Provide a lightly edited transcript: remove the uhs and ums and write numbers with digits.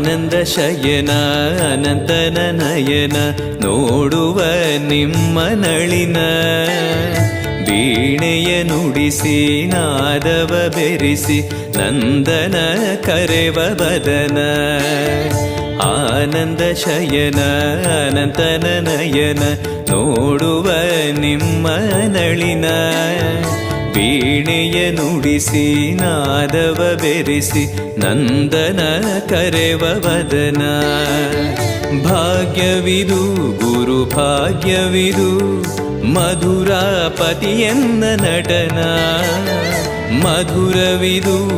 ಆನಂದ ಶಯನ ಅನಂತನ ನಯನ ನೋಡುವ ನಿಮ್ಮ ನಳಿನ ವೀಣೆಯ ನುಡಿಸಿ ನಾದವ ಬೆರೆಸಿ ನಂದನ ಕರೆವ ಬದನ ಆನಂದ ಶಯನ ಅನಂತನ ನಯನ ನೋಡುವ ನಿಮ್ಮ ನಳಿನ ವೀಣೆಯ ನುಡಿಸಿ ನಾದವ ಬೆರೆಸಿ ನಂದನ ಕರೆವ ವದನ ಭಾಗ್ಯವಿದು ಗುರು ಭಾಗ್ಯವಿದು ಮಧುರಾಪತಿಯನ್ನ ನಟನ ಮಧುರವಿದು